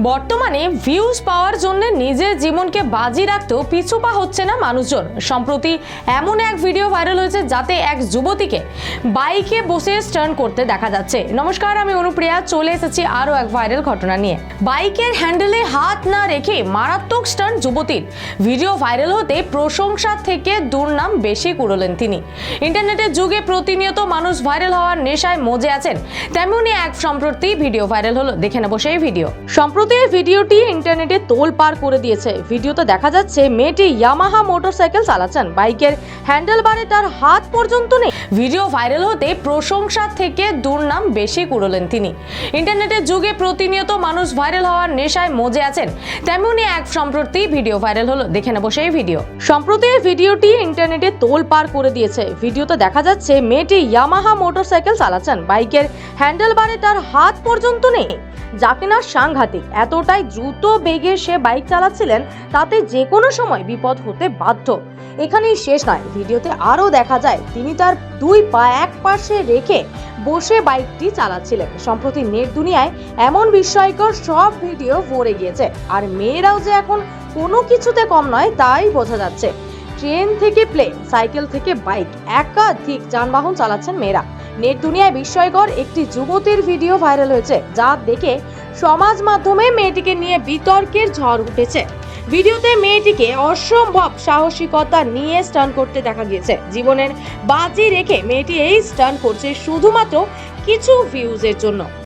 বর্তমানে ভিউজ পাওয়ার জন্য নিজের জীবনকে বাজি রাখতেও পিছু পা হচ্ছে না মানুষজন। সম্প্রতি এমন এক ভিডিও ভাইরাল হয়েছে যাতে এক যুবতীকে বাইকে বসে স্টান্ট করতে দেখা যাচ্ছে। নমস্কার, আমি অনুপ্রিয়া, চলে এসেছি আরও এক ভাইরাল ঘটনা নিয়ে। বাইকের হ্যান্ডেলে হাত না রেখে মারাত্মক স্টান্ট যুবতীর। ভিডিও ভাইরাল হতে প্রশংসা থেকে দুর্নাম বেশি কুড়োলেন তিনি। ইন্টারনেটের যুগে প্রতিনিয়ত মানুষ ভাইরাল হওয়ার নেশায় মজে আছেন, তেমনই এক সম্প্রতি ভিডিও ভাইরাল হলো। দেখে নেবো সেই ভিডিও। সম্প্রতি এই ভিডিওটি ইন্টারনেটে তোলপাড় করে দিয়েছে। ভিডিওতে দেখা যাচ্ছে মেয়েটি ইয়ামাহা মোটরসাইকেল চালাচ্ছেন, বাইকের হ্যান্ডেলবারে তার হাত পর্যন্ত নেই। ভিডিও ভাইরাল হতে প্রশংসা থেকে দুর্নাম বেশি কুড়োলেন তিনি। ইন্টারনেটের যুগে প্রতিনিয়ত মানুষ ভাইরাল হওয়ার নেশায় মজে আছেন, তেমনই এক সম্প্রতি ভিডিও ভাইরাল হলো। দেখে নেবো সেই ভিডিও। সম্প্রতি এই ভিডিওটি ইন্টারনেটে তোলপাড় করে দিয়েছে। ভিডিওতে দেখা যাচ্ছে মেয়েটি ইয়ামাহা মোটরসাইকেল চালাচ্ছেন, বাইকের হ্যান্ডেলবারে তার হাত পর্যন্ত নেই, যা কিনা সাংঘাতিক। এতটাই দ্রুত বেগে সে বাইক চালাচ্ছিলেন, তাতে যে কোনো সময় বিপদ হতে বাধ্য। এখানেই শেষ নয়, ভিডিওতে আরও দেখা যায় তিনি তার দুই পা এক পাশে রেখে বসে বাইকটি চালাচ্ছিলেন। সম্প্রতি নেট দুনিয়ায় এমন বিস্ময়কর সব ভিডিও ভরে গিয়েছে, আর মেয়েরাও যে এখন কোনো কিছুতে কম নয় তাই বোঝা যাচ্ছে। ট্রেন থেকে প্লেন, সাইকেল থেকে বাইক, একাধিক যানবাহন চালাচ্ছেন মেয়েরা। নেট দুনিয়ায় বিস্ময়কর একটি যুবতীর ভিডিও ভাইরাল হয়েছে, যা দেখে সমাজ মাধ্যমে মেয়েটিকে নিয়ে বিতর্কের ঝড় উঠেছে। ভিডিওতে মেয়েটিকে অসম্ভব সাহসিকতা নিয়ে স্টান্ট করতে দেখা গিয়েছে। জীবনের বাজি রেখে মেয়েটি এই স্টান্ট করছে শুধুমাত্র কিছু ভিউজের জন্য।